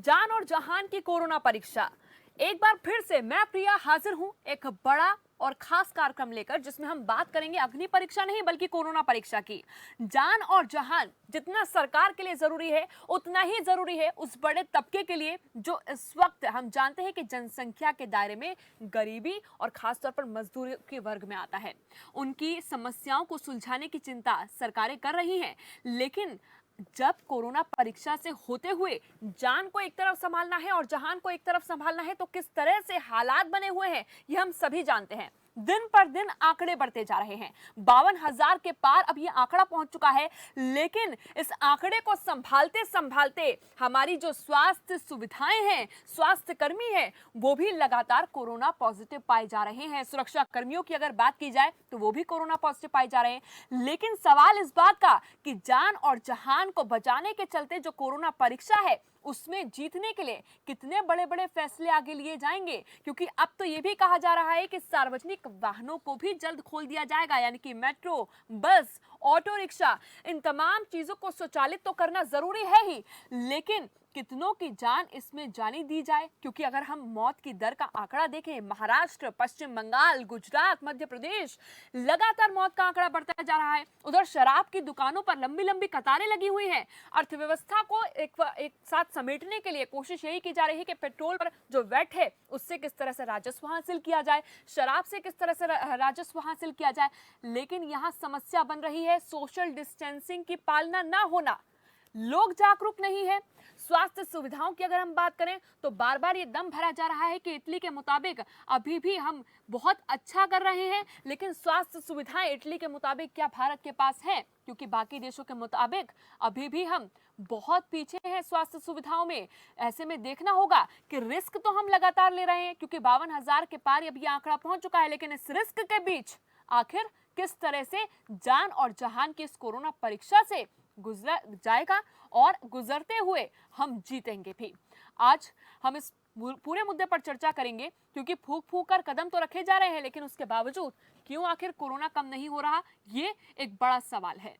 जान और जहान की कोरोना परीक्षा। एक बार फिर से मैं प्रिया हाजिर हूं एक बड़ा और खास कार्यक्रम लेकर, जिसमें हम बात करेंगे अग्नि परीक्षा नहीं बल्कि कोरोना परीक्षा की। जान और जहान जितना सरकार के लिए जरूरी है उतना ही जरूरी है उस बड़े तबके के लिए जो इस वक्त हम जानते हैं कि जनसंख्या के दायरे में गरीबी और खासतौर पर मजदूरी के वर्ग में आता है। उनकी समस्याओं को सुलझाने की चिंता सरकारें कर रही हैं, लेकिन जब कोरोना परीक्षा से होते हुए जान को एक तरफ संभालना है और जहान को एक तरफ संभालना है तो किस तरह से हालात बने हुए हैं ये हम सभी जानते हैं। दिन पर दिन आंकड़े बढ़ते जा रहे हैं, 52,000 के पार अब ये आंकड़ा पहुंच चुका है। लेकिन इस आंकड़े को संभालते संभालते हमारी जो स्वास्थ्य सुविधाएं हैं, स्वास्थ्य कर्मी हैं, वो भी लगातार कोरोना पॉजिटिव पाए जा रहे हैं। सुरक्षा कर्मियों की अगर बात की जाए तो वो भी कोरोना पॉजिटिव पाए जा रहे हैं। लेकिन सवाल इस बात का कि जान और जहान को बचाने के चलते जो कोरोना परीक्षा है उसमें जीतने के लिए कितने बड़े बड़े फैसले आगे लिए जाएंगे, क्योंकि अब तो ये भी कहा जा रहा है कि सार्वजनिक वाहनों को भी जल्द खोल दिया जाएगा, यानी कि मेट्रो, बस, ऑटो रिक्शा, इन तमाम चीजों को स्वचालित तो करना जरूरी है ही, लेकिन कितनों की जान इसमें जाने दी जाए। क्योंकि अगर हम मौत की दर का आंकड़ा देखें, महाराष्ट्र, पश्चिम बंगाल, गुजरात, मध्य प्रदेश, लगातार मौत का आंकड़ा बढ़ता जा रहा है। उधर शराब की दुकानों पर लंबी लंबी कतारें लगी हुई हैं। अर्थव्यवस्था को एक साथ समेटने के लिए कोशिश यही की जा रही है कि पेट्रोल पर जो वैट है उससे किस तरह से राजस्व हासिल किया जाए, शराब से किस तरह से राजस्व हासिल किया जाए। लेकिन यहाँ समस्या बन रही है सोशल डिस्टेंसिंग की पालना ना होना। लोग जागरूक नहीं है। स्वास्थ्य सुविधाओं की अगर हम बात करें तो बार बार ये दम भरा जा रहा है कि इटली के मुताबिक अभी भी हम बहुत अच्छा कर रहे हैं, लेकिन स्वास्थ्य सुविधाएं इटली के मुताबिक क्या भारत के पास है? क्योंकि बाकी देशों के मुताबिक अभी भी हम बहुत पीछे हैं स्वास्थ्य सुविधाओं में। ऐसे में देखना होगा कि रिस्क तो हम लगातार ले रहे हैं, क्योंकि 52,000 के पार अब ये आंकड़ा पहुंच चुका है, लेकिन इस रिस्क के बीच आखिर किस तरह से जान और जहान की इस कोरोना परीक्षा से गुजर जाएगा और गुजरते हुए हम जीतेंगे भी। आज हम इस पूरे मुद्दे पर चर्चा करेंगे, क्योंकि फूंक फूंक कर कदम तो रखे जा रहे हैं, लेकिन उसके बावजूद क्यों आखिर कोरोना कम नहीं हो रहा, ये एक बड़ा सवाल है।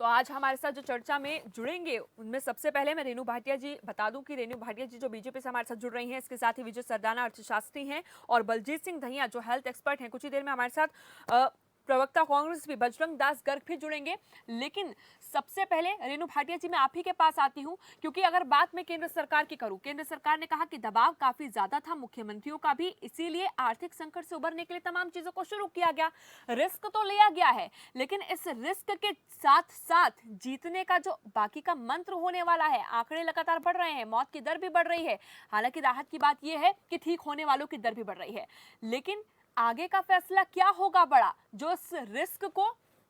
तो आज हमारे साथ जो चर्चा में जुड़ेंगे उनमें सबसे पहले मैं रेणु भाटिया जी, बता दूं कि रेणु भाटिया जी जो बीजेपी से हमारे साथ जुड़ रही हैं, इसके साथ ही विजय सरदाना अर्थशास्त्री हैं और बलजीत सिंह दहिया जो हेल्थ एक्सपर्ट हैं। कुछ ही देर में हमारे साथ प्रवक्ता कांग्रेस भी बजरंग दास गर्ग भी जुड़ेंगे। लेकिन सबसे पहले रेणु भाटिया जी मैं आप ही के पास आती हूं, क्योंकि अगर बात मैं केंद्र सरकार की करूं, केंद्र सरकार ने कहा कि दबाव काफी ज्यादा था मुख्यमंत्रियों का भी, इसीलिए आर्थिक संकट से उबरने के लिए तमाम चीजों को शुरू किया गया। रिस्क तो लिया गया है, लेकिन इस रिस्क के साथ साथ जीतने का जो बाकी का मंत्र होने वाला है, आंकड़े लगातार बढ़ रहे हैं, मौत की दर भी बढ़ रही है। हालांकि राहत की बात यह है कि ठीक होने वालों की दर भी बढ़ रही है, लेकिन आगे का फैसला क्या होगा बड़ा जो इस रिस्क को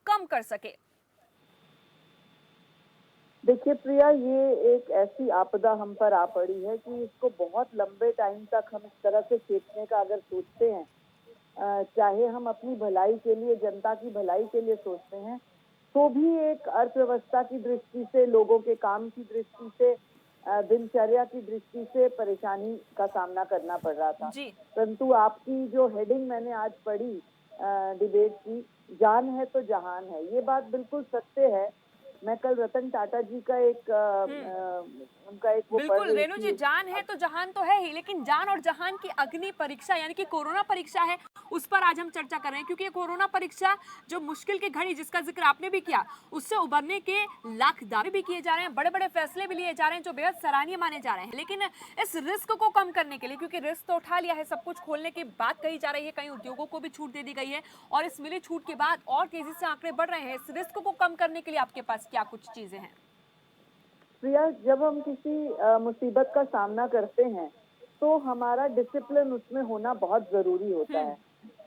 कम कर सके? देखिए प्रिया, ये एक ऐसी आपदा हम पर आ पड़ी है कि इसको बहुत लंबे टाइम तक हम इस तरह से खींचने का अगर सोचते हैं, चाहे हम अपनी भलाई के लिए, जनता की भलाई के लिए सोचते हैं, तो भी एक अर्थव्यवस्था की दृष्टि से, लोगों के काम की दृष्टि से, दिनचर्या की दृष्टि से परेशानी का सामना करना पड़ रहा था। परंतु आपकी जो हेडिंग मैंने आज पढ़ी डिबेट की, जान है तो जहान है, ये बात बिल्कुल सत्य है। मैं कल रतन टाटा जी का उनका एक वो बिल्कुल रेणु जी, जान है तो जहान तो है ही, लेकिन जान और जहान की अग्नि परीक्षा यानी कि कोरोना परीक्षा है, उस पर आज हम चर्चा कर रहे हैं। क्योंकि ये कोरोना परीक्षा जो मुश्किल की घड़ी जिसका जिक्र आपने भी किया, उससे उबरने के लाख दावे भी किए जा रहे हैं, बड़े बड़े फैसले भी लिए जा रहे हैं जो बेहद सराहनीय माने जा रहे हैं। लेकिन इस रिस्क को कम करने के लिए, क्योंकि रिस्क तो उठा लिया है, सब कुछ खोलने की बात कही जा रही है, कई उद्योगों को भी छूट दे दी गई है और इस मिली छूट के बाद और तेजी से आंकड़े बढ़ रहे हैं। इस रिस्क को कम करने के लिए आपके पास क्या कुछ चीजें हैं? प्रिया, जब हम किसी मुसीबत का सामना करते हैं तो हमारा डिसिप्लिन उसमें होना बहुत जरूरी होता है।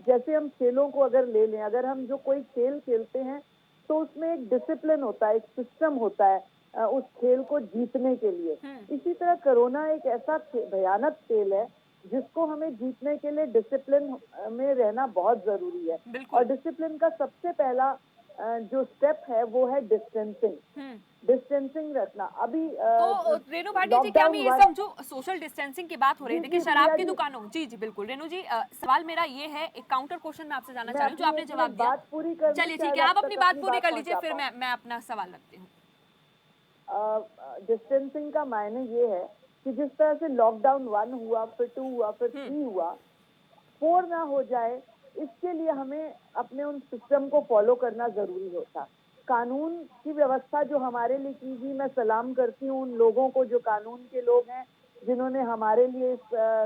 जैसे हम खेलों को अगर ले लें, अगर हम जो कोई खेल खेलते हैं तो उसमें एक डिसिप्लिन होता है, एक सिस्टम होता है उस खेल को जीतने के लिए। इसी तरह कोरोना एक ऐसा भयानक खेल है जिसको हमें जीतने के लिए डिसिप्लिन में रहना बहुत जरूरी है। और डिसिप्लिन का सबसे पहला जो स्टेप है वो है डिस्टेंसिंग रखना। अभी तो रेणु भाटी जी, क्या मैं ये समझूं, सोशल डिस्टेंसिंग की बात हो रही है, देखिए जी शराब प्रिया की जी, दुकानों, जी जी बिल्कुल रेणु जी, सवाल मेरा ये है, एक काउंटर क्वेश्चन मैं आपसे जानना मैं चाह रही हूँ जो अपनी आपने एक जवाब मिनट दिया। बात पूरी कर लूं, चलिए ठीक शायद है, आप आप अपनी तक बात अपनी पूरी बात कर लीजिए, पहुंचा फिर पाऊं। मैं अपना सवाल रखती हूँ। डिस्टेंसिंग का मायने ये है कि जिस तरह से लॉकडाउन 1 हुआ, फिर 2 हुआ, फिर 3 हुआ, 4 ना हो जाए, इसके लिए हमें अपने उन सिस्टम को फॉलो करना जरूरी होता। कानून की व्यवस्था जो हमारे लिए की गई, मैं सलाम करती हूँ उन लोगों को जो कानून के लोग हैं, जिन्होंने हमारे लिए इस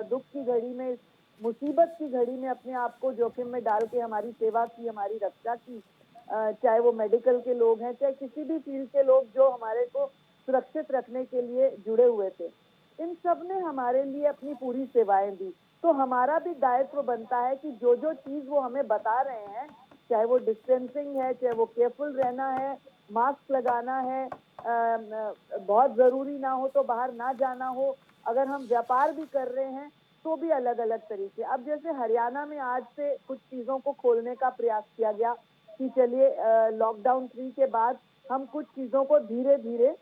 दुख की घड़ी में, इस मुसीबत की घड़ी में अपने आप को जोखिम में डाल के हमारी सेवा की, हमारी रक्षा की। चाहे वो मेडिकल के लोग हैं, चाहे किसी भी फील्ड के लोग जो हमारे को सुरक्षित रखने के लिए जुड़े हुए थे, इन सब ने हमारे लिए अपनी पूरी सेवाएं दी। तो हमारा भी दायित्व बनता है कि जो जो चीज वो हमें बता रहे हैं, चाहे वो डिस्टेंसिंग है, चाहे वो केयरफुल रहना है, मास्क लगाना है, बहुत जरूरी ना हो तो बाहर ना जाना हो, अगर हम व्यापार भी कर रहे हैं तो भी अलग अलग तरीके। अब जैसे हरियाणा में आज से कुछ चीजों को खोलने का प्रयास किया गया कि चलिए लॉकडाउन 3 के बाद हम कुछ चीजों को धीरे धीरे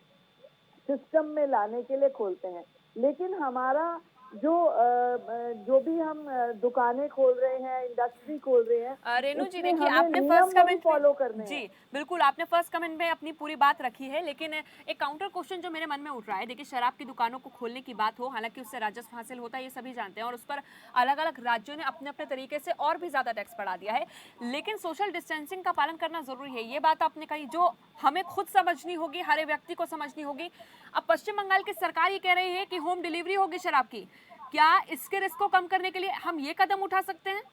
सिस्टम में लाने के लिए खोलते हैं। लेकिन हमारा जो भी हम दुकानें खोल रहे हैं, इंडस्ट्री खोल रहे हैं, रेणु जी उसमें देखिए, हमें आपने नियम फर्स्ट वही कमेंट में, फॉलो करने जी हैं। बिल्कुल, आपने फर्स्ट कमेंट में अपनी पूरी बात रखी है, लेकिन एक काउंटर क्वेश्चन जो मेरे मन में उठ रहा है, देखिए शराब की दुकानों को खोलने की बात हो, हालांकि उससे राजस्व हासिल होता है ये सभी जानते हैं, और उस पर अलग अलग राज्यों ने अपने अपने तरीके से और भी ज्यादा टैक्स बढ़ा दिया है, लेकिन सोशल डिस्टेंसिंग का पालन करना जरूरी है, ये बात आपने कही जो हमें खुद समझनी होगी, हर एक व्यक्ति को समझनी होगी। अब पश्चिम बंगाल की सरकार ये कह रही है कि होम डिलीवरी होगी शराब की, क्या इसके रिस्क को कम करने के लिए हम ये कदम उठा सकते हैं?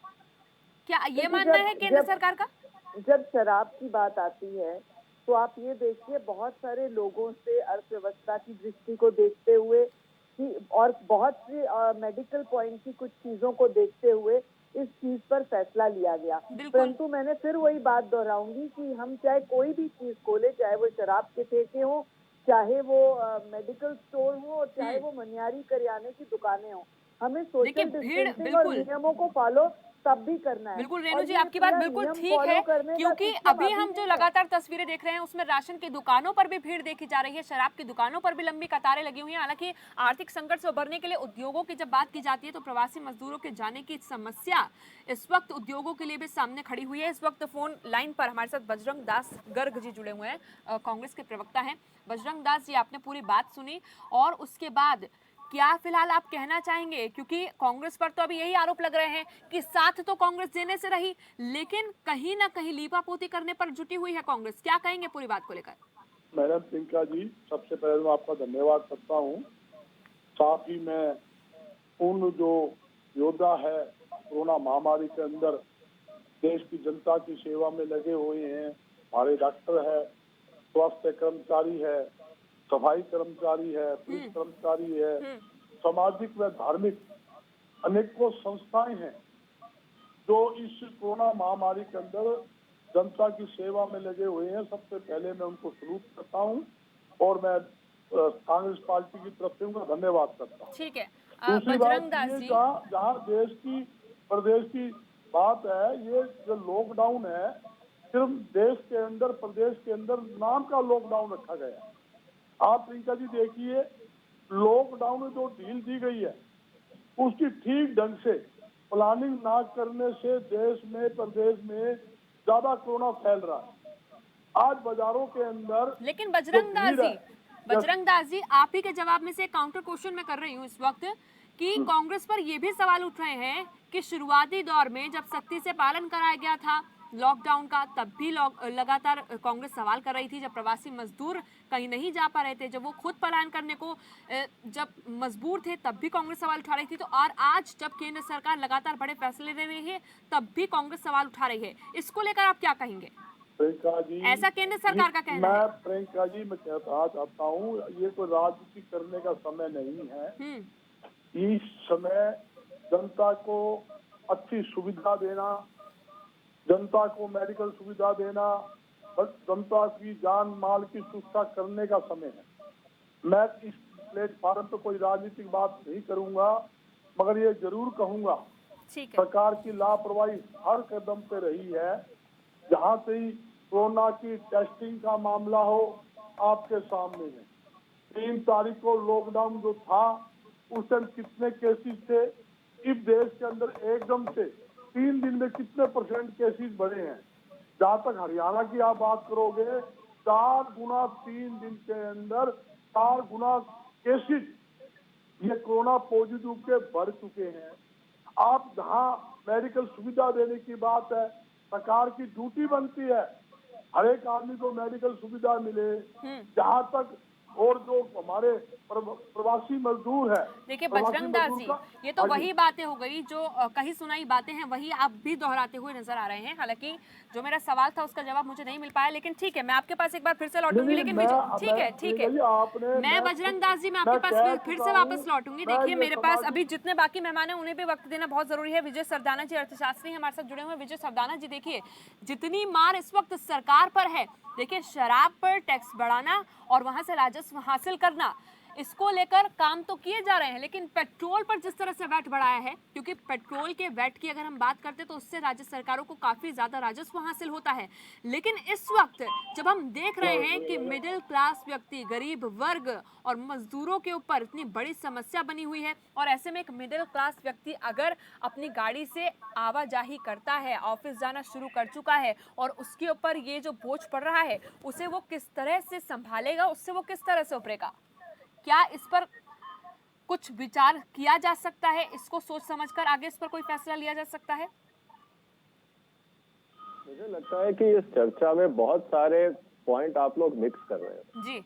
क्या ये देखिए, मानना है केंद्र जब सरकार का? जब शराब की बात आती है तो आप ये देखिए, बहुत सारे लोगों से अर्थव्यवस्था की दृष्टि को देखते हुए कि और बहुत सी मेडिकल पॉइंट की कुछ चीजों को देखते हुए इस चीज पर फैसला लिया गया। बिल्कुल। परंतु मैंने फिर वही बात दोहराऊंगी कि हम चाहे कोई भी चीज खोले, चाहे वो शराब के ठेके हो, चाहे वो मेडिकल स्टोर हो, और चाहे वो मनियारी करियाने की दुकानें हो, हमें देखिए सोशल भीड़, डिस्टेंसिंग और बिल्कुल नियमों को फॉलो तब भी करना है। बिल्कुल रेणु और जी, ये आपकी बात प्रिया, बिल्कुल नियम ठीक है, फॉलो करने का क्योंकि सिस्टम अभी अभी हम जो नहीं है। लगातार तस्वीरें देख रहे हैं उसमें राशन की दुकानों पर भी भीड़ देखी जा रही है, शराब की दुकानों पर भी लंबी कतारें लगी हुई हैं। हालांकि आर्थिक संकट से उभरने के लिए उद्योगों की जब बात की जाती है तो प्रवासी मजदूरों के जाने की समस्या इस वक्त उद्योगों के लिए भी सामने खड़ी हुई है। इस वक्त फोन लाइन पर हमारे साथ बजरंग दास गर्ग जी जुड़े हुए हैं, कांग्रेस के प्रवक्ता हैं। बजरंग दास जी, आपने पूरी बात सुनी और उसके बाद क्या फिलहाल आप कहना चाहेंगे, क्योंकि कांग्रेस पर तो अभी यही आरोप लग रहे हैं कि साथ तो कांग्रेस देने से रही, लेकिन कहीं ना कहीं लीपापोती करने पर जुटी हुई है कांग्रेस, क्या कहेंगे पूरी बात को लेकर? मैडम प्रियंका जी, सबसे पहले मैं आपका धन्यवाद करता हूँ। साथ ही मैं उन जो योद्धा है कोरोना महामारी के अंदर देश की जनता की सेवा में लगे हुए हैं, हमारे डॉक्टर है, स्वास्थ्य कर्मचारी है, सफाई कर्मचारी है, पुलिस कर्मचारी है, सामाजिक व धार्मिक अनेकों संस्थाएं हैं जो इस कोरोना महामारी के अंदर जनता की सेवा में लगे हुए हैं। सबसे पहले मैं उनको सलूट करता हूं और मैं कांग्रेस पार्टी की तरफ से उनका धन्यवाद करता हूं। ठीक है। दूसरी बजरंग बात दास ये, जी, जहाँ देश की प्रदेश की बात है, ये जो लॉकडाउन है सिर्फ देश के अंदर, प्रदेश के अंदर नाम का लॉकडाउन रखा गया है। आप प्रियंका जी देखिए, लॉकडाउन में जो ढील दी गई है उसकी ठीक ढंग से प्लानिंग ना करने से देश में, प्रदेश में ज्यादा कोरोना फैल रहा है। आज बाजारों के अंदर लेकिन जो भीड़ है, बजरंग दास जी, आप ही के जवाब में से काउंटर क्वेश्चन मैं कर रही हूँ इस वक्त कि कांग्रेस पर यह भी सवाल उठ रहे हैं कि शुरुआती दौर में जब सख्ती से पालन कराया गया था लॉकडाउन का, तब भी लगातार कांग्रेस सवाल कर रही थी। जब प्रवासी मजदूर कहीं नहीं जा पा रहे थे, जब वो खुद पलायन करने को जब मजबूर थे, तब भी कांग्रेस सवाल उठा रही थी। तो और आज जब केंद्र सरकार लगातार बड़े फैसले ले रही है, तब भी कांग्रेस सवाल उठा रही है। इसको लेकर आप क्या कहेंगे? प्रियंका जी, ऐसा केंद्र सरकार का कहना है। प्रियंका जी, मैं कहना चाहता हूँ, ये कोई राजनीति करने का समय नहीं है। इस समय जनता को अच्छी सुविधा देना, जनता को मेडिकल सुविधा देना, जनता की जान माल की सुरक्षा करने का समय है। मैं इस प्लेटफॉर्म पर कोई राजनीतिक बात नहीं करूंगा, मगर ये जरूर कहूंगा, ठीक है। सरकार की लापरवाही हर कदम पे रही है। जहां से ही कोरोना की टेस्टिंग का मामला हो, आपके सामने है। 3 तारीख को लॉकडाउन जो था उस टाइम कितने केसेस थे, इस देश के अंदर एकदम से 3 दिन में कितने % केसेस बढ़े हैं। जहाँ तक हरियाणा की आप बात करोगे, 4 गुना 3 दिन के अंदर 4 गुना केसेस ये कोरोना पॉजिटिव के बढ़ चुके हैं। आप जहाँ मेडिकल सुविधा देने की बात है, सरकार की ड्यूटी बनती है हर एक आदमी को मेडिकल सुविधा मिले। जहाँ तक और जो हमारे प्रवासी मजदूर है, देखिए प्रवासी बजरंग दास मजदूर जी, का- ये तो हाँ जी। वही बातें हो गई जो कहीं सुनाई बातें हैं, वही आप भी दोहराते हुए नजर आ रहे हैं। हालांकि जो मेरा सवाल था उसका जवाब मुझे नहीं मिल पाया, लेकिन ठीक है, मैं आपके पास एक बार फिर से लौटूंगी। नहीं, लेकिन मैं- ठीक है, ठीक है, मैं बजरंग दास जी, मैं आपके पास फिर से वापस लौटूंगी। देखिए मेरे पास अभी जितने बाकी मेहमान हैं उन्हें भी वक्त देना बहुत जरूरी है। विजय सरदाना जी अर्थशास्त्री हमारे साथ जुड़े हुए हैं। विजय सरदाना जी, देखिए जितनी मार इस वक्त सरकार पर है, देखिए शराब पर टैक्स बढ़ाना और वहां से राजस्व हासिल करना, इसको लेकर काम तो किए जा रहे हैं, लेकिन पेट्रोल पर जिस तरह से वैट बढ़ाया है, क्योंकि पेट्रोल के वैट की अगर हम बात करते हैं तो उससे राज्य सरकारों को काफी ज्यादा राजस्व हासिल होता है। लेकिन इस वक्त जब हम देख रहे हैं कि मिडिल क्लास व्यक्ति, गरीब वर्ग और मजदूरों के ऊपर इतनी बड़ी समस्या बनी हुई है, और ऐसे में एक मिडिल क्लास व्यक्ति अगर अपनी गाड़ी से आवाजाही करता है, ऑफिस जाना शुरू कर चुका है, और उसके ऊपर ये जो बोझ पड़ रहा है उसे वो किस तरह से संभालेगा, उससे वो किस तरह से उभरेगा? क्या इस पर कुछ विचार किया जा सकता है? इसको सोच समझकर आगे इस पर कोई फैसला लिया जा सकता है? मुझे लगता है कि इस चर्चा में बहुत सारे पॉइंट आप लोग मिक्स कर रहे हैं। जी,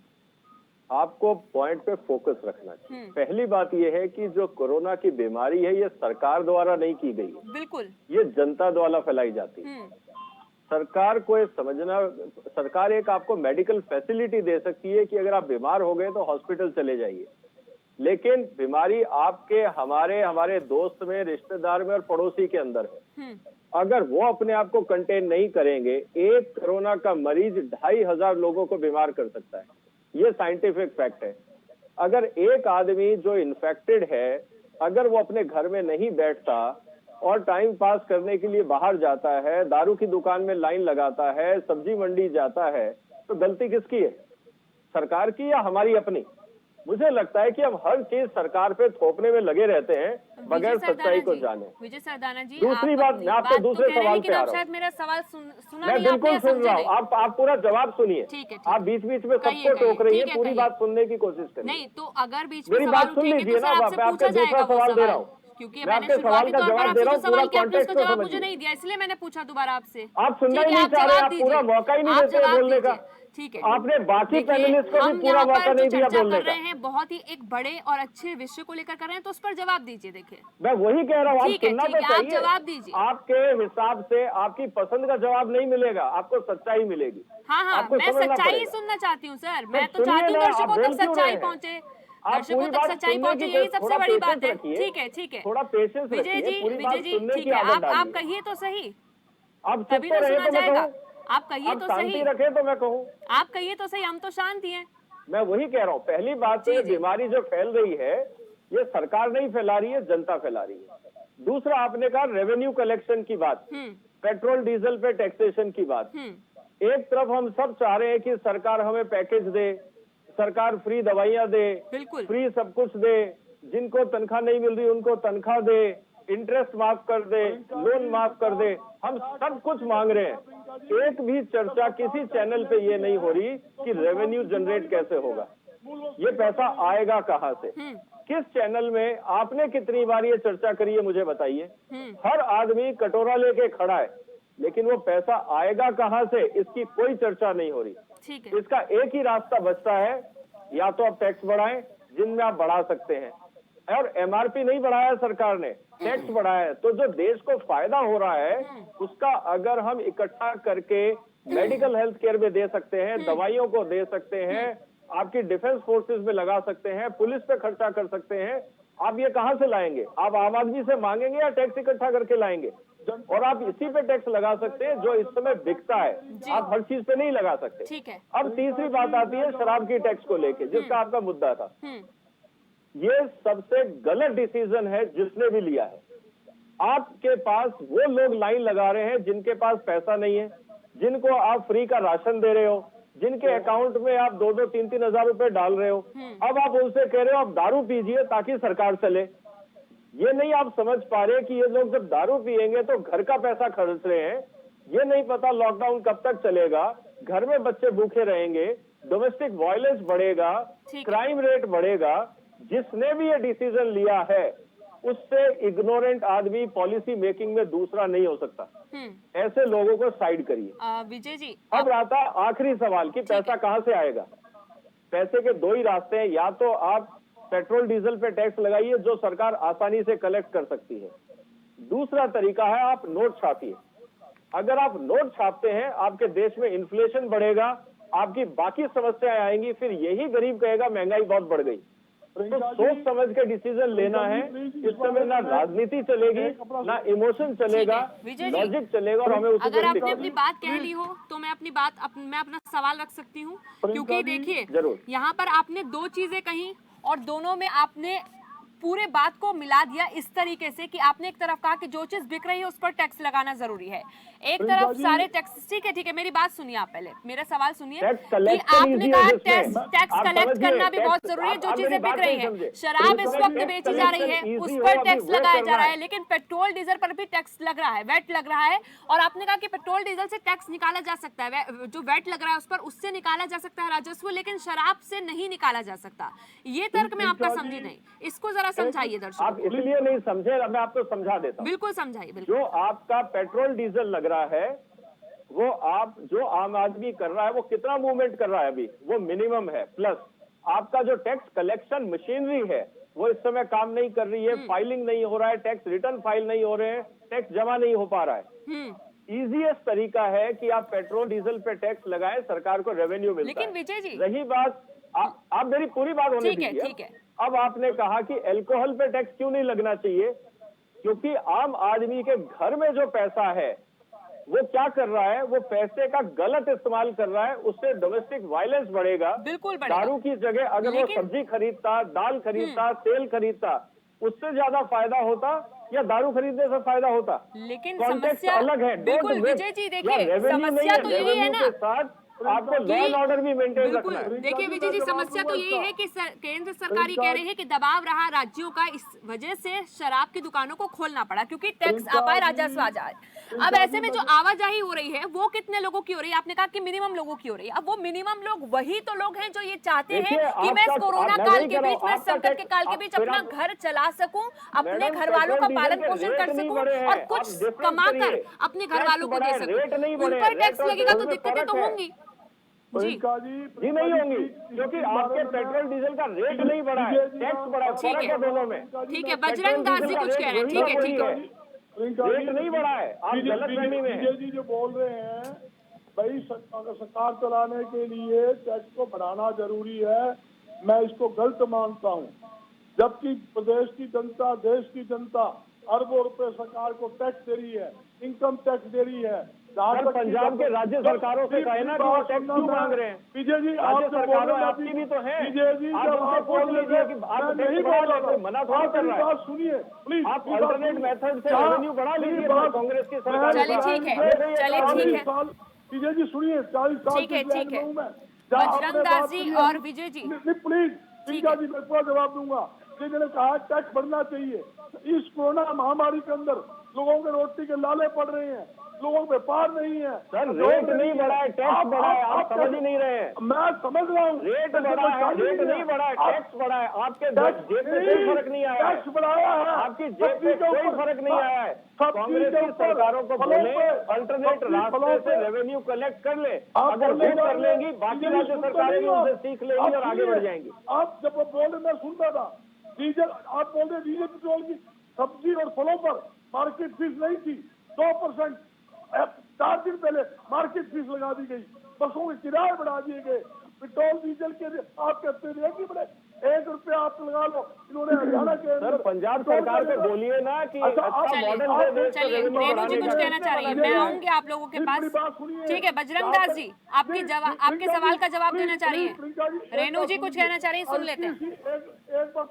आपको पॉइंट पे फोकस रखना चाहिए। पहली बात यह है कि जो कोरोना की बीमारी है ये सरकार द्वारा नहीं की गई है, बिल्कुल। ये जनता द्वारा फैलाई जाती है। सरकार को ये समझना, सरकार एक आपको मेडिकल फैसिलिटी दे सकती है कि अगर आप बीमार हो गए तो हॉस्पिटल चले जाइए, लेकिन बीमारी आपके, हमारे दोस्त में, रिश्तेदार में और पड़ोसी के अंदर है। अगर वो अपने आप को कंटेन नहीं करेंगे, एक कोरोना का मरीज 2500 लोगों को बीमार कर सकता है, ये साइंटिफिक फैक्ट है। अगर एक आदमी जो इन्फेक्टेड है, अगर वो अपने घर में नहीं बैठता और टाइम पास करने के लिए बाहर जाता है, दारू की दुकान में लाइन लगाता है, सब्जी मंडी जाता है, तो गलती किसकी है? सरकार की या हमारी अपनी? मुझे लगता है कि हम हर चीज सरकार पे थोपने में लगे रहते हैं बगैर सच्चाई को जाने। विजय सरदाना जी, दूसरी बात, मैं आपको दूसरे सवाल पे आ रहा हूँ। मेरा सवाल सुना मैं नहीं, बिल्कुल आपने सुन रहा हूँ, समझे आप पूरा जवाब सुनिए। ठीक है, आप बीच बीच में कहिए, सबको टोक रही ठीक है, है, पूरी कहिए। बात सुनने की कोशिश करिए। नहीं तो अगर बीच में मेरी सवाल बात सुन उठेंगे लीजिए तो ना, सर मैं आपसे आपके पूछा दूसरा जाएगा वो सवाल दे रहा सवाल, हूँ। क्योंकि मैं मैंने आपके सवाल शुरुआती का तौर पर जवाब दे आपसे रहा जो हूँ, पूरा सवाल किया आपने कॉन्टेक्स्ट उसका को जवाब मुझे समझिए। नहीं दिया, इसलिए मैंने पूछा दोबारा आपसे। आप सुनना ठीक ही है, नहीं आप चाह रहे, जवाब आप पूरा दीजिए। मौका ही नहीं आप देते जवाब बोलने का। दीजिए। ठीक है, आपने बाकी देखिए, पैनलिस्ट को भी हम पूरा यहाँ मौका पर जो नहीं दिया चर्चा बोलने कर का। रहे हैं बहुत ही एक बड़े और अच्छे विषय को लेकर कर रहे हैं, तो उस पर जवाब दीजिए। देखिए मैं वही कह रहा हूँ, आप ठीक है, सुनना ठीक तो है, आप चाहिए। जवाब दीजिए। आपके हिसाब से आपकी पसंद का जवाब नहीं मिलेगा, आपको सच्चाई मिलेगी। हाँ, आपको मैं समझना सच्चाई पड़ेगा। सुनना चाहती हूँ सर, मैं तो सुनिए चाहती हूँ ना, आप दर्शकों बोल तक क्यों रहे सच्चाई हैं? पहुँचे, आप दर्शकों पूरी तक बात सच्चाई सुनने पहुँचे, की यही सबसे थोड़ा बड़ी बात पेशेंस है। रखिए, ठीक है, ठीक है, थोड़ा पेशेंस विजय रखिए, जी, पूरी विजय बात जी, सुनने ठीक की है, आदत आप डालिए। कहिए तो सही, आप चुप तभी तो तो रहे सुना तो मैं जाएगा। कहूँ, आप कहिए आप तो शांति सही, रखे तो मैं कहूँ। आप कहिए तो सही, हम तो शांत ही हैं। मैं वही कह रहा हूँ, पहली बात तो जी, ये जी। बीमारी जो फैल रही है ये सरकार नहीं फैला रही है, जनता फैला रही है। दूसरा, आपने कहा रेवेन्यू कलेक्शन की बात, पेट्रोल डीजल पे टैक्सेशन की बात। एक तरफ हम सब चाह रहे हैं कि सरकार हमें पैकेज दे, सरकार फ्री दवाइयां दे, बिल्कुल। फ्री सब कुछ दे, जिनको तनख्वाह नहीं मिल रही उनको तनख्वाह दे, इंटरेस्ट माफ कर दे, लोन माफ कर दे, हम सब कुछ मांग रहे हैं। एक भी चर्चा किसी चैनल पे ये नहीं हो रही कि रेवेन्यू जनरेट कैसे होगा, ये पैसा आएगा कहाँ से, किस चैनल में, आपने कितनी बार ये चर्चा करी है मुझे बताइए। हर आदमी कटोरा लेके खड़ा है, लेकिन वो पैसा आएगा कहाँ से, इसकी कोई चर्चा नहीं हो रही। ठीक है, इसका एक ही रास्ता बचता है, या तो आप टैक्स बढ़ाएं जिनमें आप बढ़ा सकते हैं, और एमआरपी नहीं बढ़ाया सरकार ने, टैक्स बढ़ाया है, तो जो देश को फायदा हो रहा है उसका अगर हम इकट्ठा करके मेडिकल हेल्थ केयर में दे सकते हैं, दवाइयों को दे सकते हैं, आपकी डिफेंस फोर्सेस में लगा सकते हैं, पुलिस पे खर्चा कर सकते हैं, आप ये कहां से लाएंगे? आप आम आदमी से मांगेंगे या टैक्स इकट्ठा करके लाएंगे? और आप इसी पे टैक्स लगा सकते हैं जो इस समय बिकता है, आप हर चीज पे नहीं लगा सकते। ठीक है। अब तीसरी बात आती है शराब की टैक्स को लेके, जिसका आपका मुद्दा था। ये सबसे गलत डिसीजन है जिसने भी लिया है। आपके पास वो लोग लाइन लगा रहे हैं जिनके पास पैसा नहीं है, जिनको आप फ्री का राशन दे रहे हो, जिनके अकाउंट में आप 2-2, 3-3 हजार रुपए डाल रहे हो, अब आप उनसे कह रहे हो आप दारू पीजिए ताकि सरकार चले। ये नहीं आप समझ पा रहे कि ये लोग जब दारू पिएंगे तो घर का पैसा खर्च रहे हैं। ये नहीं पता लॉकडाउन कब तक चलेगा, घर में बच्चे भूखे रहेंगे, डोमेस्टिक वायलेंस बढ़ेगा, क्राइम रेट बढ़ेगा। जिसने भी ये डिसीजन लिया है उससे इग्नोरेंट आदमी पॉलिसी मेकिंग में दूसरा नहीं हो सकता। ऐसे लोगों को साइड करिए। विजय जी, अब आता आखिरी सवाल कि पैसा कहां से आएगा। पैसे के दो ही रास्ते हैं, या तो आप पेट्रोल डीजल पे टैक्स लगाइए जो सरकार आसानी से कलेक्ट कर सकती है, दूसरा तरीका है आप नोट छापिए। अगर आप नोट छापते हैं आपके देश में इन्फ्लेशन बढ़ेगा, आपकी बाकी समस्याएं आएंगी, फिर यही गरीब कहेगा महंगाई बहुत बढ़ गई। तो सोच समझ के डिसीजन लेना है। इस समय ना राजनीति चलेगी, ना इमोशन चलेगा, लॉजिक चलेगा। और हमें अगर आपने अपनी बात कह ली हो तो मैं मैं अपना सवाल रख सकती हूँ, क्योंकि देखिए यहाँ पर आपने दो चीजें कही और दोनों में आपने पूरे बात को मिला दिया इस तरीके से कि आपने एक तरफ कहा कि जो चीज बिक रही है उस पर टैक्स लगाना जरूरी है, एक तरफ सारे टैक्स। ठीक है, मेरी बात सुनिए, आप पहले मेरा सवाल सुनिए कि आपने कहा टैक्स कलेक्ट करना भी बहुत जरूरी है। जो चीजें बिक रही है, शराब इस वक्त बेची जा रही है उस पर टैक्स लगाया जा रहा है, लेकिन पेट्रोल डीजल पर भी टैक्स लग रहा है, वैट लग रहा है। और आपने कहा कि पेट्रोल डीजल से टैक्स निकाला जा सकता है, जो वैट लग रहा है उस पर उससे निकाला जा सकता है राजस्व, लेकिन शराब से नहीं निकाला जा सकता। ये तर्क मैं आपका समझी नहीं, इसको जरा समझाइए दर्शकों। आप इसलिए नहीं समझे, मैं आपको समझा देता हूं। बिल्कुल समझाइए। बिल्कुल। जो आपका पेट्रोल डीजल लग रहा है वो आप जो आम आदमी कर रहा है वो कितना मूवमेंट कर रहा है अभी, वो मिनिमम है। प्लस आपका जो टैक्स कलेक्शन मशीनरी है वो इस समय काम नहीं कर रही है, फाइलिंग नहीं हो रहा है, टैक्स रिटर्न फाइल नहीं हो रहे हैं, टैक्स जमा नहीं हो पा रहा है। इजीएस्ट तरीका है कि आप पेट्रोल डीजल पे टैक्स लगाएं, सरकार को रेवेन्यू मिलता है। लेकिन विजय जी, रही बात, आप मेरी पूरी बात होने दीजिए। ठीक है। अब आपने कहा कि अल्कोहल पे टैक्स क्यों नहीं लगना चाहिए, क्योंकि आम आदमी के घर में जो पैसा है वो क्या कर रहा है, वो पैसे का गलत इस्तेमाल कर रहा है, उससे डोमेस्टिक वायलेंस बढ़ेगा। बिल्कुल बढ़ेगा। दारू की जगह अगर वो सब्जी खरीदता, दाल खरीदता, तेल खरीदता, उससे ज्यादा फायदा होता या दारू खरीदने से फायदा होता। लेकिन कॉन्टेक्स्ट समस्या अलग है। बिल्कुल विजय जी, देखिए समस्या तो यही है ना, साथ आपको लॉ एंड ऑर्डर भी मेंटेन रखना है। देखिए विजय जी, समस्या तो यही है कि केंद्र सरकार ये कह रही है कि दबाव रहा राज्यों का, इस वजह से शराब की दुकानों को खोलना पड़ा क्योंकि टैक्स आ पाए, राजस्व आ जाए। अब ऐसे में जो आवाजाही हो रही है वो कितने लोगों की हो रही है? आपने कहा कि मिनिमम लोगों की हो रही है। अब वो मिनिमम लोग वही तो लोग हैं जो ये चाहते हैं कि मैं कोरोना काल के बीच में, संकट के काल के बीच अपना घर चला सकूं, अपने घर वालों का पालन पोषण कर सकूं और कुछ कमाकर अपने घर वालों को दे सकूं। उन पर टैक्स लगेगा तो दिक्कतें तो होंगी। जी नहीं होंगी, क्योंकि आपके पेट्रोल डीजल का रेट नहीं बढ़ा है, टैक्स बढ़ा है, फर्क है दोनों में। ठीक है, बजरंग दास जी कुछ कह रहे हैं। ठीक है, रेट नहीं बढ़ा है, आप गलतफहमी में हैं। जी जो बोल रहे हैं भाई सरकार चलाने के लिए टैक्स को बढ़ाना जरूरी है, मैं इसको गलत मानता हूँ। जबकि प्रदेश की जनता, देश की जनता अरबों रुपए सरकार को टैक्स दे रही है, इनकम टैक्स दे रही है। पंजाब के राज्य सरकारों से कहे ना कि वो टैक्स क्यों मांग रहे हैं। विजय जी, राज्य सरकारों आपकी भी तो है। विजय जी, आप उनसे पूछ लीजिए कि आप नहीं बोल रहा, मना थोड़ा कर रहा है। सुनिए प्लीज, आप अल्टरनेट मेथड से रेवेन्यू बढ़ा लीजिए कांग्रेस की सरकार। चलिए ठीक है। विजय जी सुनिए, 40 साल ठीक है। बजरंग दास जी और विजय जी प्लीज, विजय जी मैं पूरा जवाब दूंगा। मैंने कहा टैक्स बढ़ना चाहिए। इस कोरोना महामारी के अंदर लोगों के रोटी के लाले पड़ रहे हैं, लोगों को व्यापार नहीं है। सर रेट नहीं बढ़ा है, टैक्स बढ़ा है, आप समझ ही नहीं रहे हैं। मैं समझ रहा हूँ, रेट बढ़ा है, रेट नहीं बढ़ा है, टैक्स बढ़ा है। आपके जेब पे कोई फर्क नहीं आया है, टैक्स बढ़ाया है, आपकी जेब पे कोई फर्क नहीं आया है। कांग्रेस की सरकारों को बोले अल्टरनेट रास्ते से रेवेन्यू कलेक्ट कर ले, अगर वो कर लेंगी बाकी राज्य सरकारें भी उनसे सीख लेंगी और आगे बढ़ जाएंगी। आप जब बोल रहे मैं सुनता था, डीजल आप बोल रहे डीजल पेट्रोल की सब्जी और फलों पर मार्केट फीस नहीं थी, 2%। 4 दिन पहले मार्केट फीस लगा दी गई, बसों के किराए बढ़ा दिए गए, पेट्रोल डीजल के आप कहते हैं कि बड़े 1 रुपया आप लगा लो। इन्होंने हरियाणा के अंदर पंजाब सरकार को बोलिए ना कि अच्छा मॉडल दे। चलिए रेणु जी कुछ कहना चाह रही है, मैं आऊंगी आप लोगों के पास। ठीक है बजरंग दास जी, आपके सवाल का जवाब देना चाह रही है। रेणु जी कुछ कहना चाह रही है, सुन लेते हैं। एक बात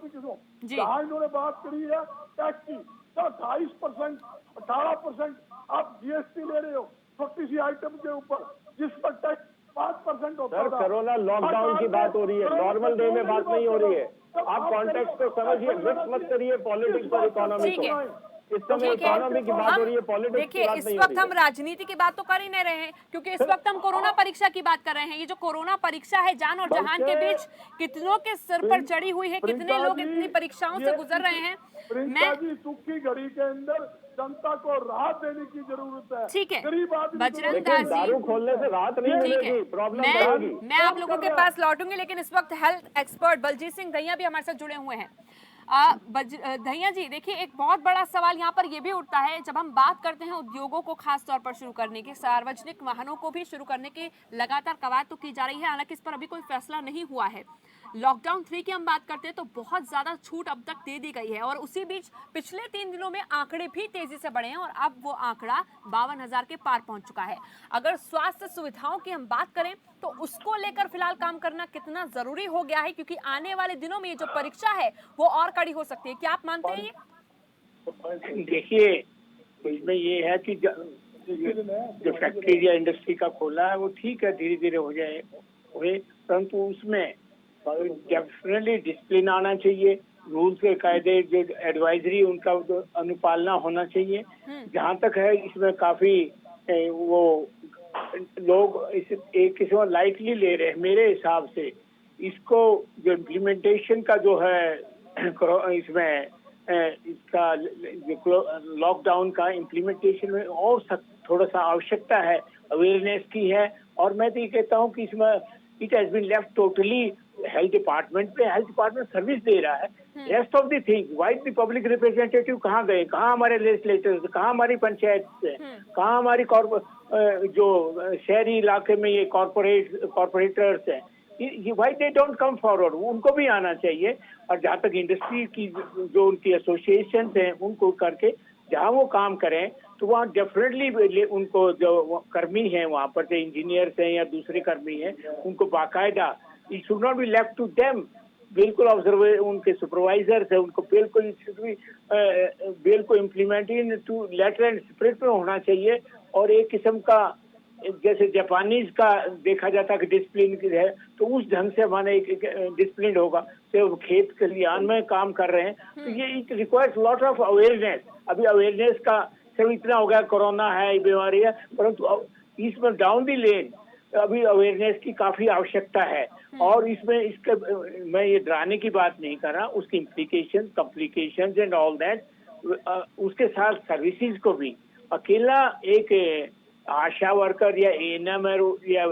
जी, इन्होंने बात करी है टैक्स की, 28%, 18% आप जीएसटी ले रहे हो, छोटी सी आइटम के ऊपर जिस पर टैक्स 5% होता सर, था। कोरोना लॉकडाउन की बात हो रही है, नॉर्मल डे में बात नहीं हो रही है। आप कॉन्टेक्स्ट को समझिए, मिक्स मत करिए पॉलिटिक्स और इकोनॉमी ठीक को। है। इस समय ठीक है, इकोनॉमी की बात हो रही है, पॉलिटिक्स की देखिए बात इस नहीं हो वक्त रही हम है। राजनीति की बात तो कर ही नहीं रहे हैं, क्योंकि इस वक्त हम कोरोना परीक्षा की बात कर रहे हैं। ये जो कोरोना परीक्षा है, जान और जहान के बीच कितनों के सिर पर चढ़ी हुई है, कितने लोग इतनी परीक्षाओं से गुजर रहे हैं। प्रियंका जी, सूखी घड़ी के अंदर जनता को राहत देने की जरूरत है। ठीक है, गरीब आदमी बजरंग को लेकिन दास जी, दारू खोलने से राहत नहीं ठीक है, मिलेगी, प्रॉब्लम बढ़ेगी। मैं आप लोगों के पास लौटूंगी, लेकिन इस वक्त हेल्थ एक्सपर्ट बलजीत सिंह दहिया भी हमारे साथ जुड़े हुए हैं। दहिया जी, देखिए एक बहुत बड़ा सवाल यहाँ पर यह भी उठता है, जब हम बात करते हैं उद्योगों को खास तौर पर शुरू करने की, सार्वजनिक वाहनों को भी शुरू करने की लगातार कवायद तो की जा रही है, हालांकि इस पर अभी कोई फैसला नहीं हुआ है। लॉकडाउन 3 की हम बात करते हैं तो बहुत ज्यादा छूट अब तक दे दी गई है, और उसी बीच पिछले 3 दिनों में आंकड़े भी तेजी से बढ़े हैं और अब वो आंकड़ा 52,000 के पार पहुंच चुका है। अगर स्वास्थ्य सुविधाओं की हम बात करें तो उसको लेकर फिलहाल काम करना कितना जरूरी हो गया है, क्योंकि आने वाले दिनों में ये जो परीक्षा है वो और कड़ी हो सकती है। क्या आप मानते हैं ये? देखिए, इसमें ये है कि जो फैक्ट्री या इंडस्ट्री का खोला है वो ठीक है, धीरे धीरे हो जाए हुए, परंतु उसमें डेफिनेटली डिसिप्लिन आना चाहिए, रूल्स के कायदे जो एडवाइजरी उनका अनुपालना होना चाहिए। जहाँ तक है इसमें काफी वो लोग इस एक किस्म लाइटली ले रहे हैं मेरे हिसाब से। इसको जो इम्प्लीमेंटेशन का जो है इसमें इसका लॉकडाउन का इम्प्लीमेंटेशन में और थोड़ा सा आवश्यकता है, अवेयरनेस की है। और मैं तो ये कहता हूँ कि इसमें it has been left totally health department पे। हेल्थ डिपार्टमेंट सर्विस दे रहा है, rest of the thing why the public representative कहाँ गए, कहाँ हमारे लेजिस्लेटर्स, कहाँ हमारी पंचायत है, कहाँ हमारी जो शहरी इलाके में ये कॉर्पोरेटर्स हैं, why they don't come forward, उनको भी आना चाहिए। और जहाँ तक इंडस्ट्री की जो उनकी एसोसिएशन हैं उनको करके जहाँ वो काम करें तो वहाँ डेफिनेटली उनको जो कर्मी हैं वहाँ पर, जो इंजीनियर्स हैं या दूसरे कर्मी हैं, उनको बाकायदा it should not be left to them, बिल्कुल ऑब्जर्व उनके सुपरवाइजर्स हैं उनको बिल्कुल implement in to letter and spirit में होना चाहिए। और एक किस्म का जैसे जापानीज का देखा जाता है कि डिसिप्लिन है, तो उस ढंग से हमारा एक डिसिप्लिन होगा। तो खेत कल्याण में काम कर रहे हैं तो ये it requires lot of awareness. अभी अवेयरनेस का सब इतना हो गया, कोरोना है, ये बीमारी है, परंतु इसमें डाउन दी लेन अभी अवेयरनेस की काफी आवश्यकता है। और इसमें इसका मैं ये डराने की बात नहीं कर रहा, उसकी implication, complications and all that, उसके साथ सर्विसेज को भी अकेला एक आशा वर्कर या एएनएम या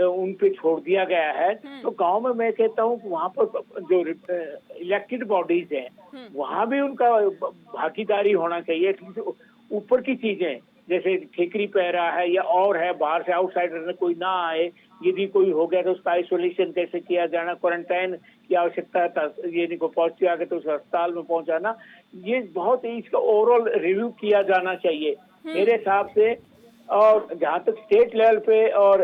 उन पे छोड़ दिया गया है। तो गांव में मैं कहता हूँ वहाँ पर जो इलेक्टेड बॉडीज हैं वहाँ भी उनका भागीदारी होना चाहिए। ऊपर की चीजें जैसे ठेकरी पहरा है या और है, बाहर से आउटसाइडर में कोई ना आए, यदि कोई हो गया तो उसका आइसोलेशन कैसे किया जाना, क्वारंटाइन की आवश्यकता है, यदि को पॉजिटिव आ गया तो उसे अस्पताल में पहुंचाना, ये बहुत ही इसका ओवरऑल रिव्यू किया जाना चाहिए मेरे हिसाब से। और जहाँ तक स्टेट लेवल पे और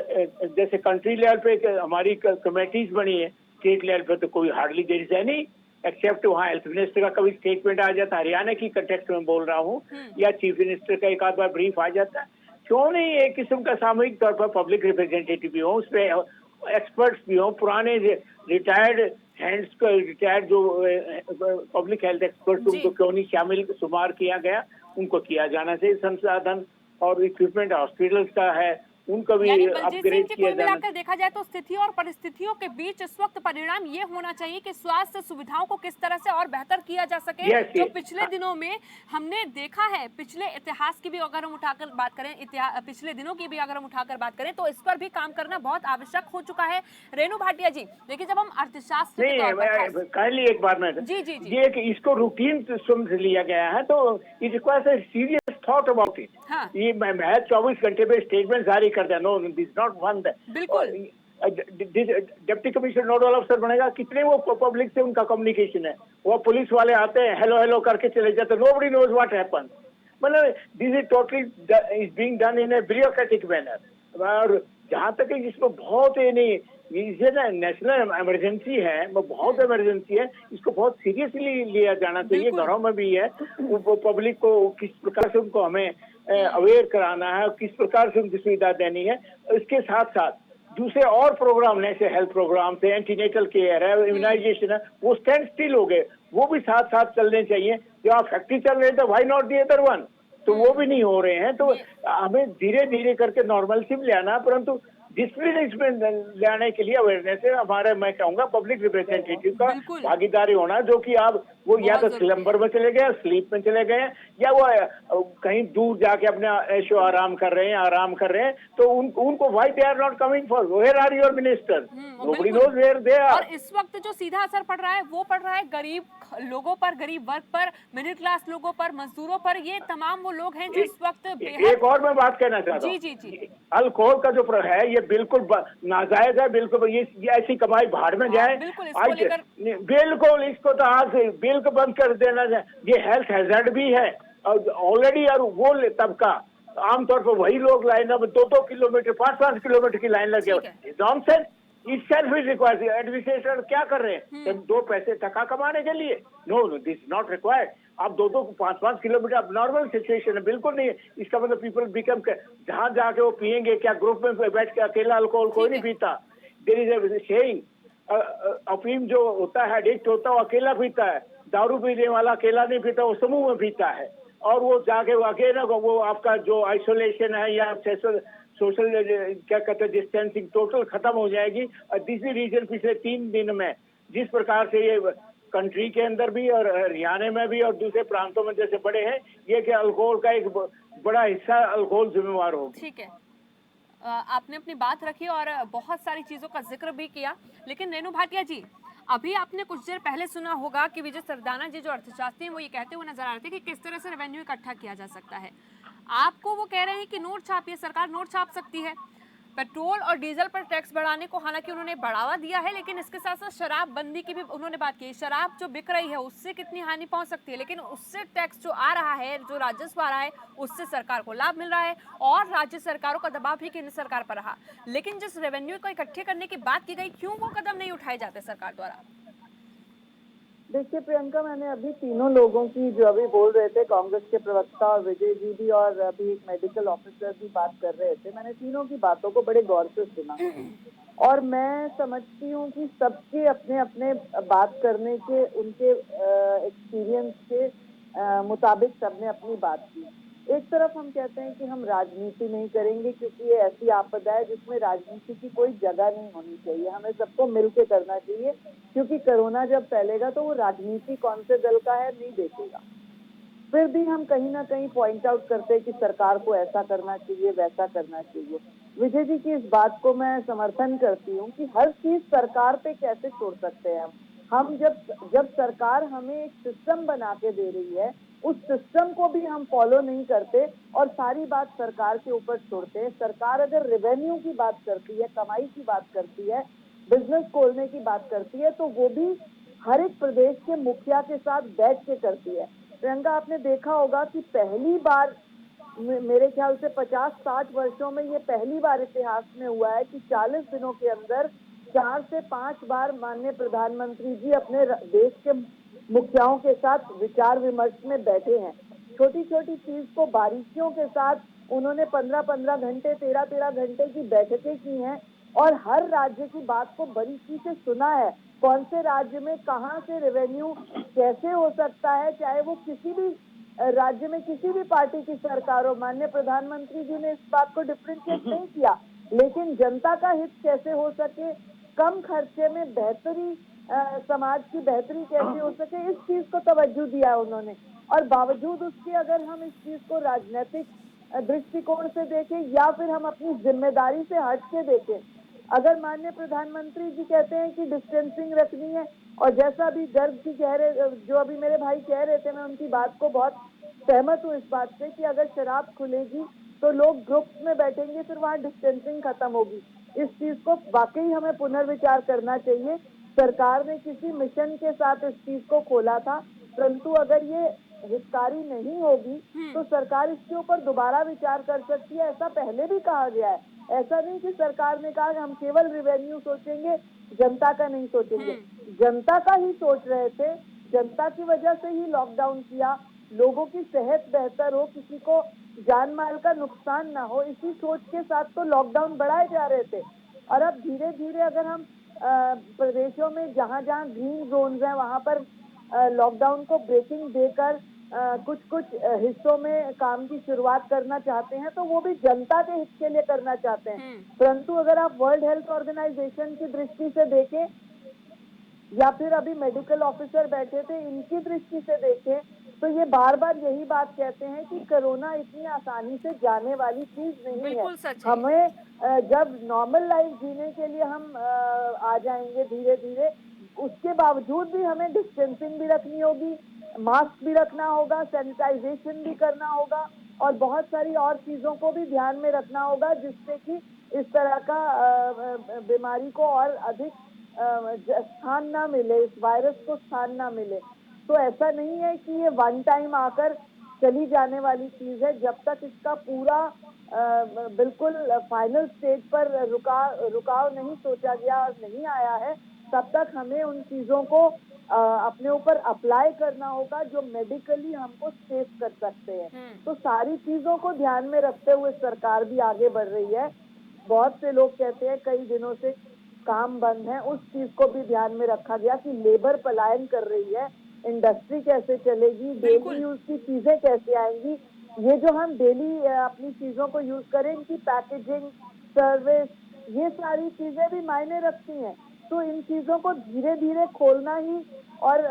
जैसे कंट्री लेवल पे हमारी कमेटीज बनी है, स्टेट लेवल पे तो कोई hardly there is any except वहाँ हेल्थ मिनिस्टर का कभी स्टेटमेंट आ जाता है, हरियाणा की कंटेक्स्ट में बोल रहा हूँ, या चीफ मिनिस्टर का एक आध बार ब्रीफ आ जाता है। क्यों नहीं एक किस्म का सामूहिक तौर पर पब्लिक रिप्रेजेंटेटिव भी हो, उसमें एक्सपर्ट्स भी हो, पुराने रिटायर्ड हैंड्स को, रिटायर्ड जो पब्लिक हेल्थ एक्सपर्ट्स, उनको क्यों नहीं शामिल शुमार किया गया, उनको किया जाना चाहिए। संसाधन और इक्विपमेंट हॉस्पिटल्स का है उनको भी अपग्रेड किया जाना। मिलाकर देखा जाए तो स्थिति और परिस्थितियों के बीच इस वक्त परिणाम ये होना चाहिए कि स्वास्थ्य सुविधाओं को किस तरह से और बेहतर किया जा सके। जो पिछले दिनों में हमने देखा है, पिछले इतिहास की भी अगर हम उठाकर बात करें, पिछले दिनों की भी अगर हम उठाकर बात करें तो इस पर भी काम करना बहुत आवश्यक हो चुका है। रेणु भाटिया जी, देखिए जब हम अर्थशास्त्र एक बार में ये कि इसको रूटीन समझ लिया गया है तो it requires a serious thought about it. ये मैं 24 घंटे पे स्टेटमेंट जारी कर दिया, नो दिस नॉट वन बिल्कुल। डिप्टी कमिश्नर नोडल अफसर बनेगा, कितने वो पब्लिक से उनका कम्युनिकेशन है, वो पुलिस वाले आते हैं हेलो हेलो करके चले जाते, नोबडी नोज व्हाट हैपन। मतलब this is totally is being done in A bureaucratic manner. और जहाँ तक है जिसको बहुत ये ना नेशनल इमरजेंसी है, वो बहुत इमरजेंसी है, इसको बहुत सीरियसली लिया जाना चाहिए। घरों में भी है, वो पब्लिक को किस प्रकार से उनको हमें अवेयर कराना है, किस प्रकार से उनकी सुविधा देनी है। इसके साथ साथ दूसरे और प्रोग्राम जैसे हेल्थ प्रोग्राम थे, एंटीनेटल केयर है, इम्यूनाइजेशन है, वो स्टैंड स्टिल हो गए, वो भी साथ साथ चलने चाहिए। जो आप फैक्ट्री चल रहे थे, why not the other one, तो वो भी नहीं हो रहे हैं। तो हमें धीरे धीरे करके नॉर्मलसी में ले आना, परंतु डिसिप्लिन इसमें लाने के लिए अवेयरनेस है हमारे, मैं कहूंगा पब्लिक रिप्रेजेंटेटिव का भागीदारी होना, जो कि आप वो या तो स्लम्बर में चले गए, स्लीप में चले गए, या वो कहीं दूर जाके अपने ऐशो आराम कर रहे हैं, तो उनको why they are not coming for, where are your minister, nobody knows where they are. और इस वक्त जो सीधा असर पड़ रहा है वो पड़ रहा है गरीब लोगों पर, गरीब वर्ग पर, मिडिल क्लास लोगों पर, मजदूरों पर। ये तमाम वो लोग हैं जो इस वक्त एक और मैं बात कहना चाहता हूँ, जी अल्कोहल का जो है ये बिल्कुल नाजायज है, बिल्कुल ये ऐसी कमाई भाड़ में जाए। बिल्कुल इसको तो आज बिल्कुल बंद कर देना चाहिए। ये हेल्थ हैजर्ड भी है ऑलरेडी, और वो तबका आमतौर पर वही लोग लाइन में 2-2 किलोमीटर 5-5 किलोमीटर की लाइन लगे हुए। Nonsense, itself is required। Administrator क्या कर रहे हैं, 2 पैसे टका कमाने के लिए? No, this not required. आप 2-2 5-5 किलोमीटर अब नॉर्मल सिचुएशन है, बिल्कुल नहीं है। इसका मतलब पीपल बिकम, जहां जाके वो पियेंगे क्या, ग्रुप में बैठ के अकेला अल्कोहल कोई नहीं पीता। देयर इज अ सेइंग, अफीम जो होता है, एडिक्ट होता है, वो अकेला पीता है। दारू पीने वाला अकेला नहीं पीता, वो समूह में पीता है। और वो जाके वो अकेला, वो आपका जो आइसोलेशन है या सोशल क्या कहते हैं डिस्टेंसिंग टोटल खत्म हो जाएगी। और तीसरी रीजन पिछले 3 दिन में जिस प्रकार से ये कंट्री के अंदर भी और हरियाणा में भी और दूसरे प्रांतों में जैसे बड़े हैं, ये कि अल्कोहल का एक बड़ा हिस्सा अल्कोहल जिम्मेवार होगा। ठीक है, आपने अपनी बात रखी और बहुत सारी चीजों का जिक्र भी किया, लेकिन रेणु भाटिया जी, अभी आपने कुछ देर पहले सुना होगा कि विजय सरदाना जी जो अर्थशास्त्री हैं वो ये कहते हुए नजर आ रहे थे कि किस तरह से रेवेन्यू इकट्ठा किया जा सकता है। आपको वो कह रहे हैं कि नोट छापिए, सरकार नोट छाप सकती है। पेट्रोल और डीजल पर टैक्स बढ़ाने को हालांकि उन्होंने बढ़ावा दिया है, लेकिन इसके साथ साथ शराब बंदी की भी उन्होंने बात की। शराब जो बिक रही है उससे कितनी हानि पहुंच सकती है, लेकिन उससे टैक्स जो आ रहा है, जो राजस्व आ रहा है, उससे सरकार को लाभ मिल रहा है और राज्य सरकारों का दबाव भी केंद्र सरकार पर रहा। लेकिन जिस रेवेन्यू को इकट्ठे करने की बात की गई, क्यों वो कदम नहीं उठाए जाते सरकार द्वारा? देखिए प्रियंका, मैंने अभी तीनों लोगों की जो अभी बोल रहे थे, कांग्रेस के प्रवक्ता और विजय जी भी और अभी एक मेडिकल ऑफिसर भी बात कर रहे थे, मैंने तीनों की बातों को बड़े गौर से सुना और मैं समझती हूँ कि सबके अपने अपने बात करने के, उनके एक्सपीरियंस के मुताबिक सबने अपनी बात की। एक तरफ हम कहते हैं कि हम राजनीति नहीं करेंगे क्योंकि ये ऐसी आपदा है जिसमें राजनीति की कोई जगह नहीं होनी चाहिए, हमें सबको मिलके करना चाहिए, क्योंकि कोरोना जब फैलेगा तो वो राजनीति कौन से दल का है नहीं देखेगा। फिर भी हम कहीं ना कहीं पॉइंट आउट करते हैं कि सरकार को ऐसा करना चाहिए, वैसा करना चाहिए। विजय जी की इस बात को मैं समर्थन करती हूँ कि हर चीज सरकार पे कैसे छोड़ सकते हैं हम जब सरकार हमें एक सिस्टम बना के दे रही है, उस सिस्टम को भी हम फॉलो नहीं करते और सारी बात सरकार के ऊपर छोड़ते हैं। सरकार अगर रेवेन्यू की बात करती है, कमाई की बात करती है, बिजनेस खोलने की बात करती है, तो वो भी हर एक प्रदेश के मुखिया के साथ बैठ के करती है। प्रियंका, आपने देखा होगा कि पहली बार, मेरे ख्याल से 50-60 वर्षों में ये पहली बार इतिहास में हुआ है कि 40 दिनों के अंदर 4 से 5 बार माननीय प्रधानमंत्री जी अपने देश के मुखियाओं के साथ विचार विमर्श में बैठे हैं। छोटी छोटी चीज को बारीकियों के साथ उन्होंने 15-15 घंटे, 13-13 घंटे की बैठकें की हैं और हर राज्य की बात को बारीकी से सुना है। कौन से राज्य में कहां से रेवेन्यू कैसे हो सकता है, चाहे वो किसी भी राज्य में किसी भी पार्टी की सरकार हो। माननीय प्रधानमंत्री जी ने इस बात को डिफरेंशिएट नहीं किया, लेकिन जनता का हित कैसे हो सके, कम खर्चे में बेहतरी, समाज की बेहतरी कैसे हो सके, इस चीज को तवज्जो दिया है उन्होंने। और बावजूद उसके अगर हम इस चीज को राजनीतिक दृष्टिकोण से देखें या फिर हम अपनी जिम्मेदारी से हट के देखें, अगर माननीय प्रधानमंत्री जी कहते हैं कि डिस्टेंसिंग रखनी है, और जैसा भी गर्ग जी कह रहे, जो अभी मेरे भाई कह रहे थे, मैं उनकी बात को बहुत सहमत हूँ इस बात से कि अगर शराब खुलेगी तो लोग ग्रुप्स में बैठेंगे, फिर वहाँ डिस्टेंसिंग खत्म होगी। इस चीज को वाकई हमें पुनर्विचार करना चाहिए। सरकार ने किसी मिशन के साथ इस चीज को खोला था, परंतु अगर ये हितकारी नहीं होगी तो सरकार इसके ऊपर दोबारा विचार कर सकती है। ऐसा पहले भी कहा गया है ऐसा नहीं कि सरकार ने कहा कि हम केवल रिवेन्यू सोचेंगे, जनता का नहीं सोचेंगे। जनता का ही सोच रहे थे, जनता की वजह से ही लॉकडाउन किया, लोगों की सेहत बेहतर हो, किसी को जान माल का नुकसान ना हो, इसी सोच के साथ तो लॉकडाउन बढ़ाए जा रहे थे। और अब धीरे धीरे अगर हम प्रदेशों में जहां जहां ग्रीन जोन्स हैं वहां पर लॉकडाउन को ब्रेकिंग देकर कुछ कुछ हिस्सों में काम की शुरुआत करना चाहते हैं, तो वो भी जनता के हित के लिए करना चाहते हैं। परंतु अगर आप वर्ल्ड हेल्थ ऑर्गेनाइजेशन की दृष्टि से देखें या फिर अभी मेडिकल ऑफिसर बैठे थे, इनकी दृष्टि से देखें, तो ये बार बार यही बात कहते हैं कि कोरोना इतनी आसानी से जाने वाली चीज नहीं है। बिल्कुल सच है। हमें जब नॉर्मल लाइफ जीने के लिए हम आ जाएंगे धीरे धीरे, उसके बावजूद भी हमें डिस्टेंसिंग भी रखनी होगी, मास्क भी रखना होगा, सैनिटाइजेशन भी करना होगा और बहुत सारी और चीजों को भी ध्यान में रखना होगा, जिससे कि इस तरह का बीमारी को और अधिक स्थान ना मिले, इस वायरस को स्थान ना मिले। तो ऐसा नहीं है कि ये वन टाइम आकर चली जाने वाली चीज है। जब तक इसका पूरा बिल्कुल फाइनल स्टेज पर रुकाव नहीं सोचा गया और नहीं आया है, तब तक हमें उन चीजों को अपने ऊपर अप्लाई करना होगा जो मेडिकली हमको सेफ कर सकते हैं। तो सारी चीजों को ध्यान में रखते हुए सरकार भी आगे बढ़ रही है। बहुत से लोग कहते हैं कई दिनों से काम बंद है, उस चीज को भी ध्यान में रखा गया कि लेबर पलायन कर रही है, इंडस्ट्री कैसे चलेगी, डेली यूज की चीजें कैसे आएंगी, ये जो हम डेली अपनी चीजों को यूज करें, इनकी पैकेजिंग, सर्विस, ये सारी चीजें भी मायने रखती हैं। तो इन चीजों को धीरे धीरे खोलना ही और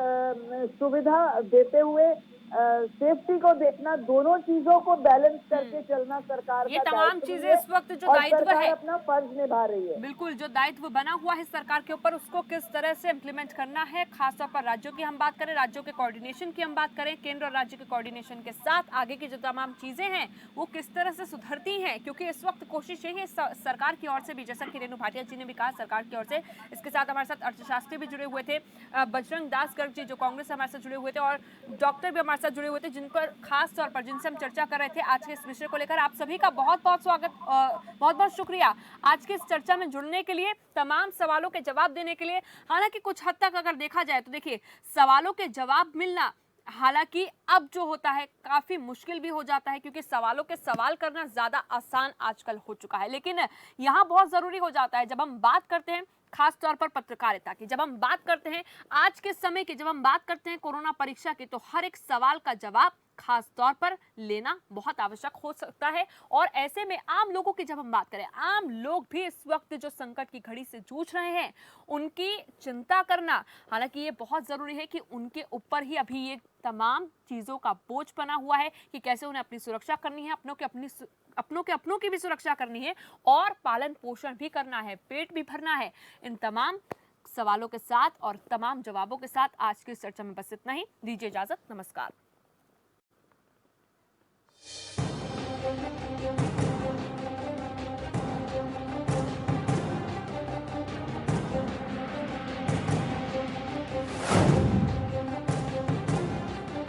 सुविधा देते हुए सेफ्टी को देखना, दोनों चीजों को बैलेंस करके चलना सरकार ये का तमाम दायित्व चीजें है इस वक्त जो और दायित्व सरकार है, अपना फर्ज निभा रही है। बिल्कुल जो दायित्व बना हुआ है सरकार के ऊपर, उसको किस तरह से इम्प्लीमेंट करना है, खासतौर पर राज्यों की हम बात करें, राज्यों के कोऑर्डिनेशन की हम बात करें, केंद्र और राज्य के कोऑर्डिनेशन के साथ आगे की जो तमाम चीजें हैं वो किस तरह से सुधरती हैं, क्योंकि इस वक्त कोशिश यही है सरकार की ओर से भी, जैसा कि रेणु भाटिया जी ने भी कहा सरकार की ओर से, इसके साथ हमारे साथ अर्थशास्त्री भी जुड़े हुए थे, बजरंग दास गर्ग जी जो कांग्रेस से हमारे साथ जुड़े हुए थे, और डॉक्टर भी हमारे साथ जुड़े हुए थे, जिन पर खास तौर पर जिनसे हम चर्चा कर रहे थे आज के इस विषय को लेकर। आप सभी का बहुत बहुत स्वागत, बहुत बहुत शुक्रिया आज की इस चर्चा में जुड़ने के लिए, तमाम सवालों के जवाब देने के लिए। हालांकि कुछ हद तक अगर देखा जाए तो देखिए, सवालों के जवाब मिलना हालांकि अब जो होता है काफी मुश्किल भी हो जाता है, क्योंकि सवालों के सवाल करना ज्यादा आसान आजकल हो चुका है। लेकिन यहाँ बहुत जरूरी हो जाता है जब हम बात करते हैं खास तौर पर पत्रकारिता की, जब हम बात करते हैं आज के समय की, जब हम बात करते हैं कोरोना परीक्षा की, तो हर एक सवाल का जवाब खास तौर पर लेना बहुत आवश्यक हो सकता है। और ऐसे में आम लोगों की जब हम बात करें, आम लोग भी इस वक्त जो संकट की घड़ी से जूझ रहे हैं, उनकी चिंता करना, हालांकि ये बहुत जरूरी है कि उनके ऊपर ही अभी ये तमाम चीजों का बोझ बना हुआ है कि कैसे उन्हें अपनी सुरक्षा करनी है, अपनों की भी सुरक्षा करनी है और पालन पोषण भी करना है, पेट भी भरना है। इन तमाम सवालों के साथ और तमाम जवाबों के साथ आज की इस चर्चा में बस इतना ही। दीजिए इजाजत, नमस्कार।